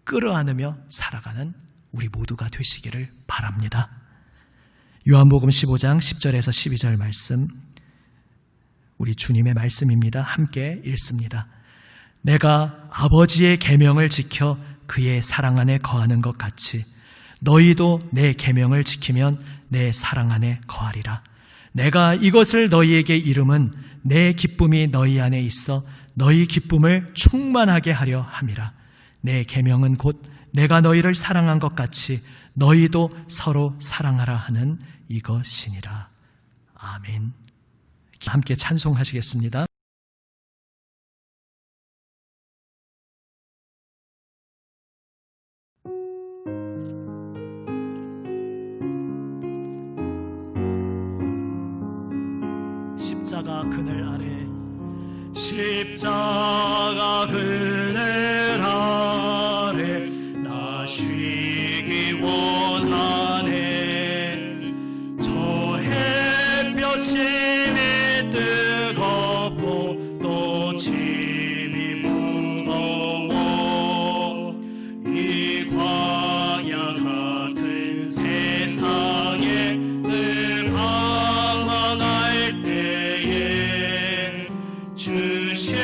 끌어안으며 살아가는 우리 모두가 되시기를 바랍니다. 요한복음 15장 10절에서 12절 말씀, 우리 주님의 말씀입니다. 함께 읽습니다. 내가 아버지의 계명을 지켜 그의 사랑 안에 거하는 것 같이 너희도 내 계명을 지키면 내 사랑 안에 거하리라. 내가 이것을 너희에게 이름은 내 기쁨이 너희 안에 있어 너희 기쁨을 충만하게 하려 함이라. 내 계명은 곧 내가 너희를 사랑한 것 같이 너희도 서로 사랑하라 하는 이것이니라. 아멘. 함께 찬송하시겠습니다. 십자가 그늘 아래, 십자가 그늘 아래 나 쉬기 원하네. 저 햇볕이 뜨겁고 또 짐이 무거워 이 광야 같은 세상에 늘 방황할 때에 주 십자가에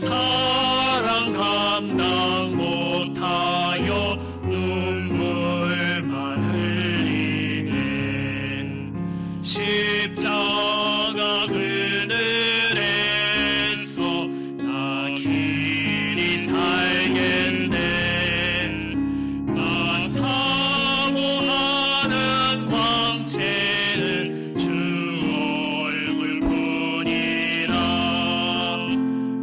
사랑 감당 못하여 눈물만 흘리네. 십자가 그늘에서 나 길이 살겠네. 나 사모하는 광채는 주 얼굴뿐이라.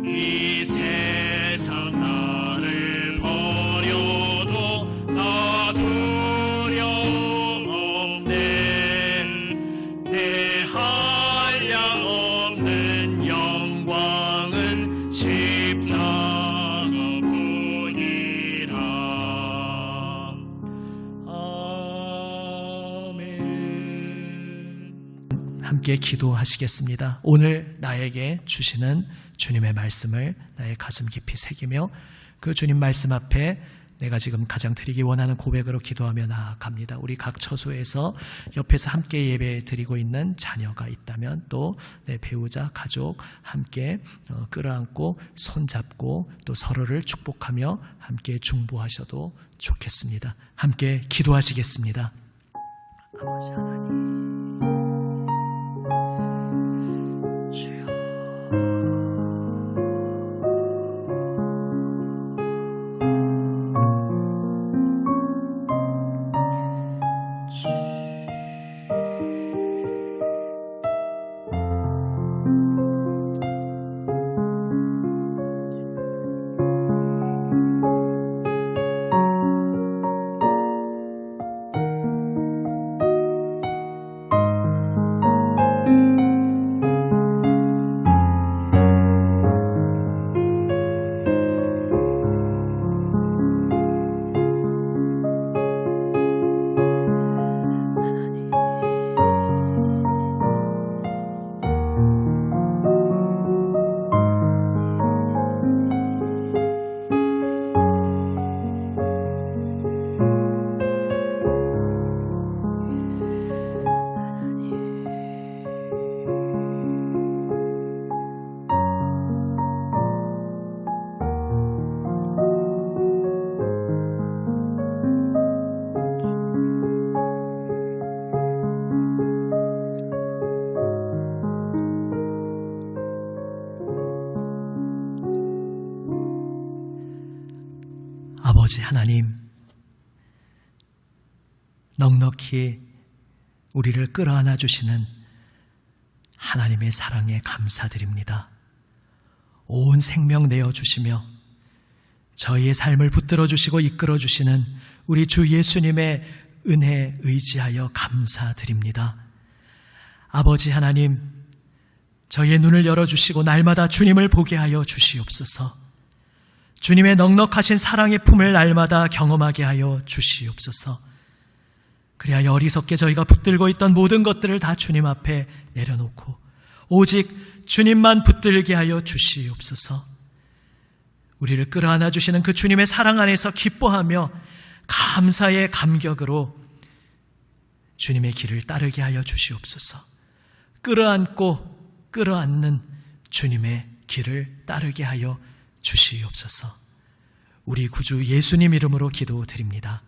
이 세상 나를 버려도 나 두려움 없네. 내 한량 없는 영광은 십자가뿐이라. 아멘. 함께 기도하시겠습니다. 오늘 나에게 주시는 주님의 말씀을 나의 가슴 깊이 새기며 그 주님 말씀 앞에 내가 지금 가장 드리기 원하는 고백으로 기도하며 나아갑니다. 우리 각 처소에서 옆에서 함께 예배 드리고 있는 자녀가 있다면 또 내 배우자, 가족 함께 끌어안고 손잡고 또 서로를 축복하며 함께 중보하셔도 좋겠습니다. 함께 기도하시겠습니다. 아버지 하나님, 주여, 아버지 하나님, 넉넉히 우리를 끌어안아 주시는 하나님의 사랑에 감사드립니다. 온 생명 내어주시며 저희의 삶을 붙들어 주시고 이끌어 주시는 우리 주 예수님의 은혜에 의지하여 감사드립니다. 아버지 하나님, 저희의 눈을 열어주시고 날마다 주님을 보게 하여 주시옵소서. 주님의 넉넉하신 사랑의 품을 날마다 경험하게 하여 주시옵소서. 그리하여 어리석게 저희가 붙들고 있던 모든 것들을 다 주님 앞에 내려놓고 오직 주님만 붙들게 하여 주시옵소서. 우리를 끌어안아 주시는 그 주님의 사랑 안에서 기뻐하며 감사의 감격으로 주님의 길을 따르게 하여 주시옵소서. 끌어안고 끌어안는 주님의 길을 따르게 하여 주시옵소서. 우리 구주 예수님 이름으로 기도드립니다.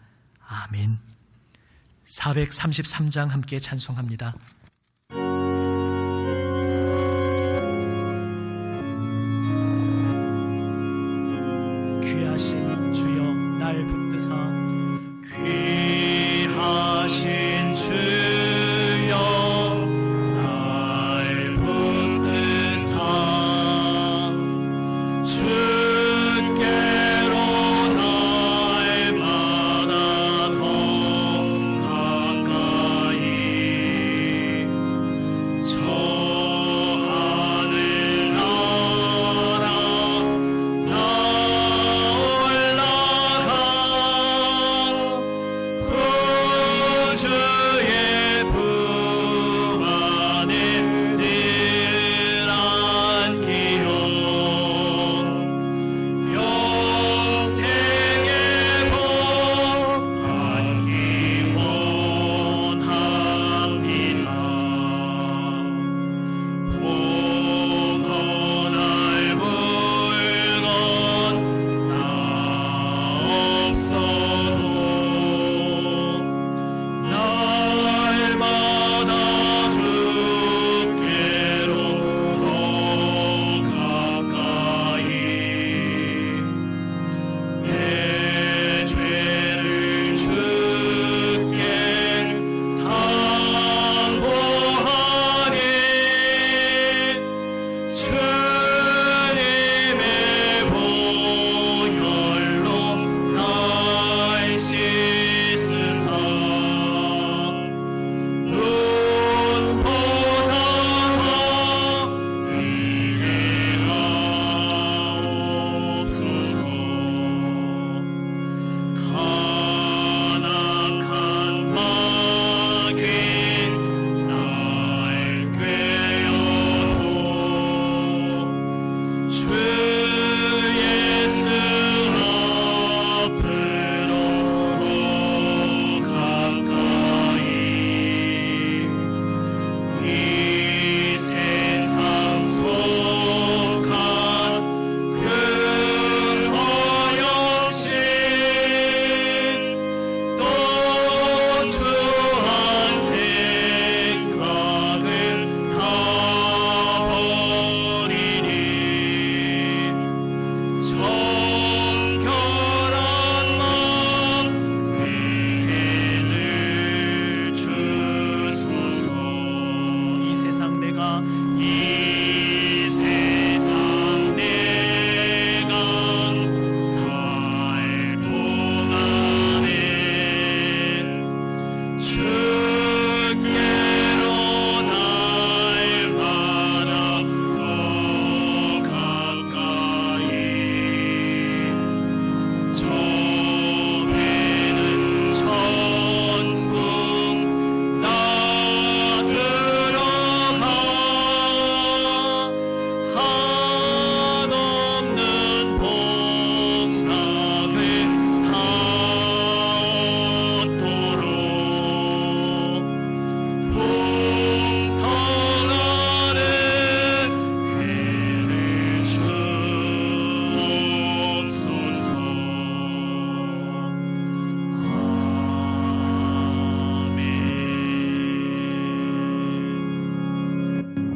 아멘. 433장 함께 찬송합니다. 귀하신 주여 날 붙드사, 귀하신 주여 날 붙드사, 주께로 날마다 더 가까이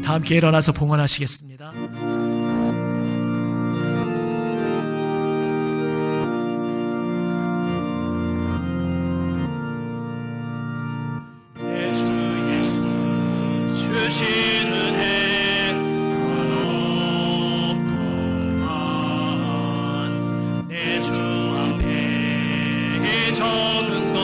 다 함께 일어나서 봉헌하시겠습니다. 내 주 예수 주신 은혜 한없구만. 내 주 앞에 적은 것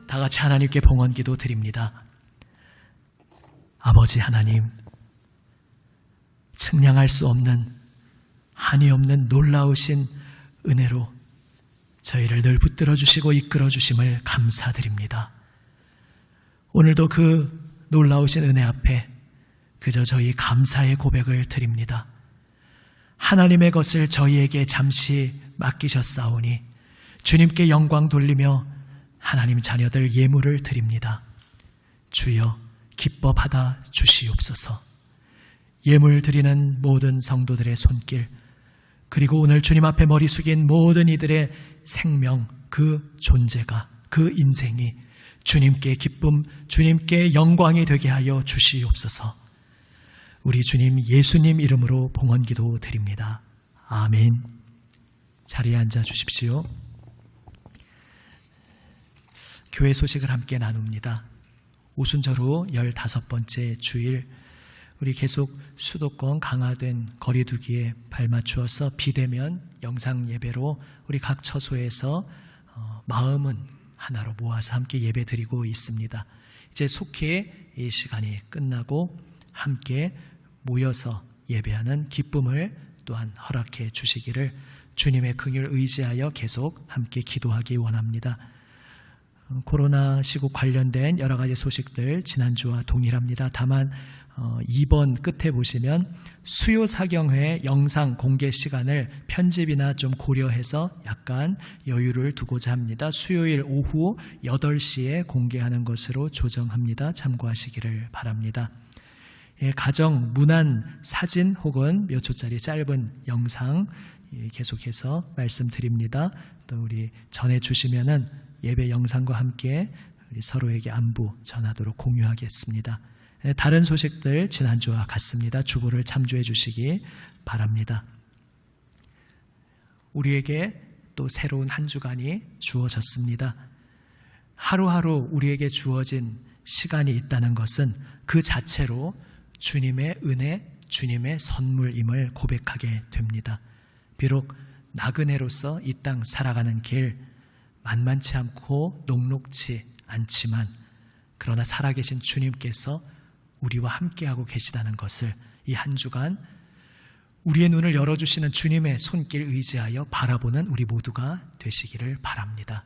다 같이 하나님께 봉헌기도 드립니다. 아버지 하나님, 측량할 수 없는 한이 없는 놀라우신 은혜로 저희를 늘 붙들어 주시고 이끌어 주심을 감사드립니다. 오늘도 그 놀라우신 은혜 앞에 그저 저희 감사의 고백을 드립니다. 하나님의 것을 저희에게 잠시 맡기셨사오니 주님께 영광 돌리며 하나님 자녀들 예물을 드립니다. 주여 기뻐 받아 주시옵소서. 예물 드리는 모든 성도들의 손길, 그리고 오늘 주님 앞에 머리 숙인 모든 이들의 생명, 그 존재가, 그 인생이 주님께 기쁨, 주님께 영광이 되게 하여 주시옵소서. 우리 주님 예수님 이름으로 봉헌기도 드립니다. 아멘. 자리에 앉아 주십시오. 교회 소식을 함께 나눕니다. 오순절 후 15번째 주일, 우리 계속 수도권 강화된 거리두기에 발맞추어서 비대면 영상 예배로 우리 각 처소에서 마음은 하나로 모아서 함께 예배 드리고 있습니다. 이제 속히 이 시간이 끝나고 함께 모여서 예배하는 기쁨을 또한 허락해 주시기를 주님의 긍휼을 의지하여 계속 함께 기도하기 원합니다. 코로나 시국 관련된 여러 가지 소식들 지난주와 동일합니다. 다만 2번 끝에 보시면 수요 사경회 영상 공개 시간을 편집이나 좀 고려해서 약간 여유를 두고자 합니다. 수요일 오후 8시에 공개하는 것으로 조정합니다. 참고하시기를 바랍니다. 가정 문안 사진 혹은 몇 초짜리 짧은 영상 계속해서 말씀드립니다. 또 우리 전해주시면은 예배 영상과 함께 우리 서로에게 안부 전하도록 공유하겠습니다. 다른 소식들 지난주와 같습니다. 주보를 참조해 주시기 바랍니다. 우리에게 또 새로운 한 주간이 주어졌습니다. 하루하루 우리에게 주어진 시간이 있다는 것은 그 자체로 주님의 은혜, 주님의 선물임을 고백하게 됩니다. 비록 나그네로서 이 땅 살아가는 길 만만치 않고 녹록지 않지만 그러나 살아계신 주님께서 우리와 함께하고 계시다는 것을 이 한 주간 우리의 눈을 열어주시는 주님의 손길 의지하여 바라보는 우리 모두가 되시기를 바랍니다.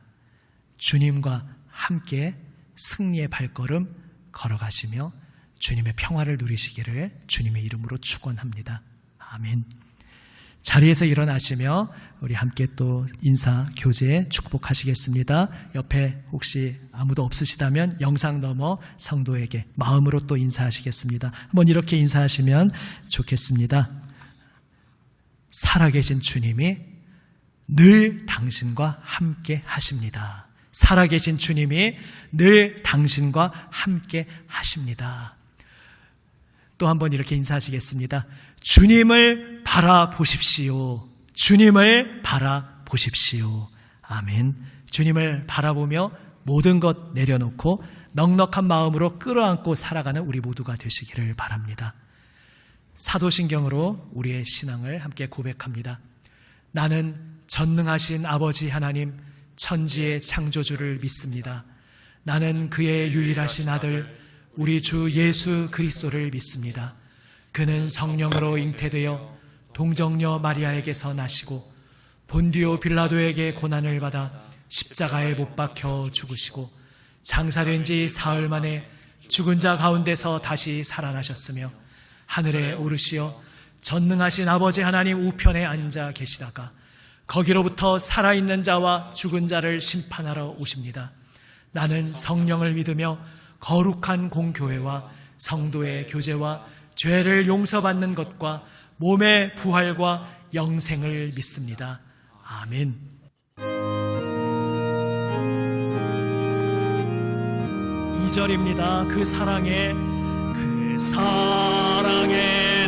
주님과 함께 승리의 발걸음 걸어가시며 주님의 평화를 누리시기를 주님의 이름으로 축원합니다. 아멘. 자리에서 일어나시며 우리 함께 또 인사, 교제 축복하시겠습니다. 옆에 혹시 아무도 없으시다면 영상 넘어 성도에게 마음으로 또 인사하시겠습니다. 한번 이렇게 인사하시면 좋겠습니다. 살아계신 주님이 늘 당신과 함께 하십니다. 살아계신 주님이 늘 당신과 함께 하십니다. 또 한번 이렇게 인사하시겠습니다. 주님을 바라보십시오. 주님을 바라보십시오. 아멘. 주님을 바라보며 모든 것 내려놓고 넉넉한 마음으로 끌어안고 살아가는 우리 모두가 되시기를 바랍니다. 사도신경으로 우리의 신앙을 함께 고백합니다. 나는 전능하신 아버지 하나님 천지의 창조주를 믿습니다. 나는 그의 유일하신 아들 우리 주 예수 그리스도를 믿습니다. 그는 성령으로 잉태되어 동정녀 마리아에게서 나시고 본디오 빌라도에게 고난을 받아 십자가에 못 박혀 죽으시고 장사된 지 사흘 만에 죽은 자 가운데서 다시 살아나셨으며 하늘에 오르시어 전능하신 아버지 하나님 우편에 앉아 계시다가 거기로부터 살아있는 자와 죽은 자를 심판하러 오십니다. 나는 성령을 믿으며 거룩한 공교회와 성도의 교제와 죄를 용서받는 것과 몸의 부활과 영생을 믿습니다. 아멘. 2절입니다. 그 사랑의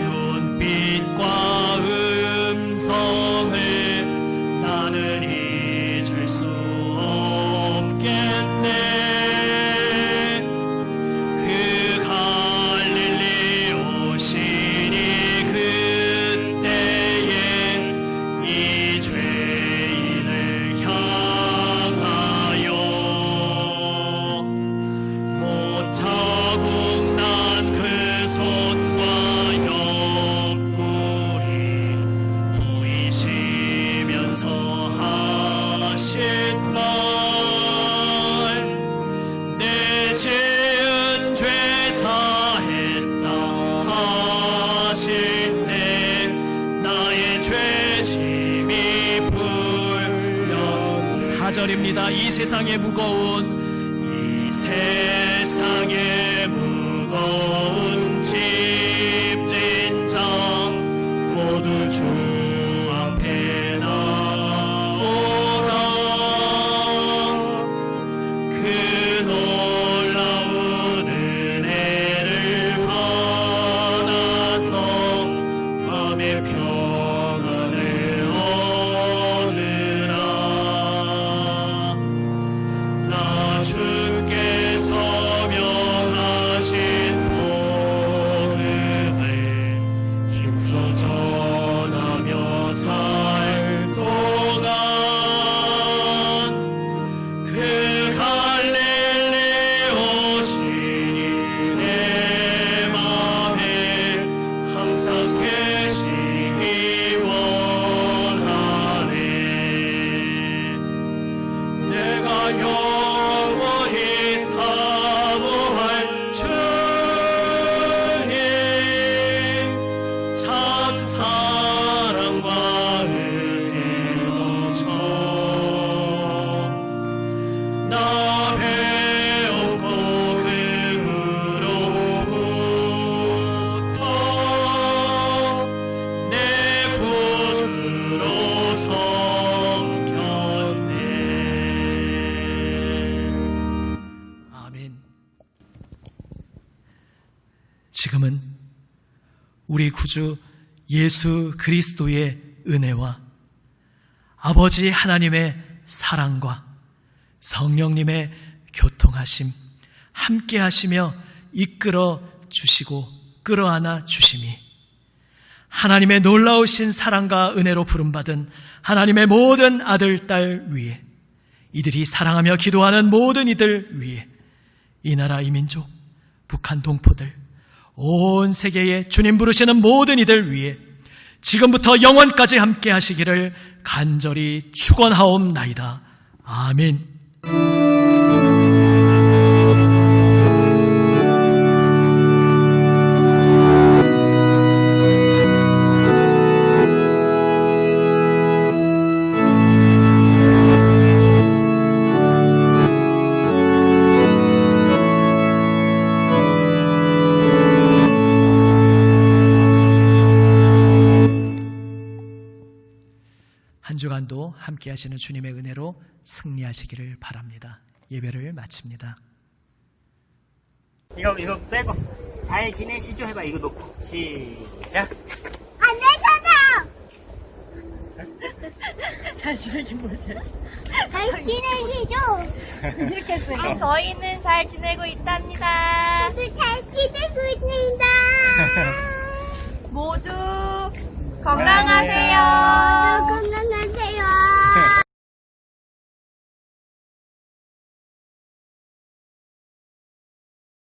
눈빛과 음성을 나는 잊을 수 없겠네. 이 세상의 무거운 짐진 자 모두 주 앞에 나오라. 그 놀라운 은혜를 받아서 마음의 평안을 얻으라. 주께서 명하신 복음을 힘써 전하며 살 동안 그 갈릴리 오시니 내 맘에 항상 계시기 원하네. 내가 영원히 사모할 주님 주 예수 그리스도의 은혜와 아버지 하나님의 사랑과 성령님의 교통하심 함께 하시며 이끌어 주시고 끌어안아 주심이 하나님의 놀라우신 사랑과 은혜로 부름받은 하나님의 모든 아들, 딸 위에 이들이 사랑하며 기도하는 모든 이들 위에 이 나라 이 민족, 북한 동포들, 온 세계에 주님 부르시는 모든 이들 위에 지금부터 영원까지 함께 하시기를 간절히 축원하옵나이다. 아멘. 한 주간도 함께 하시는 주님의 은혜로 승리하시기를 바랍니다. 예배를 마칩니다. 이거 빼고 잘 지내시죠 해봐. 이거 놓고 시작. 잘 지내긴 뭐지? 잘 지내시죠? 이렇게 했어요. 저희는 잘 지내고 있답니다. 저도 잘 지내고 있는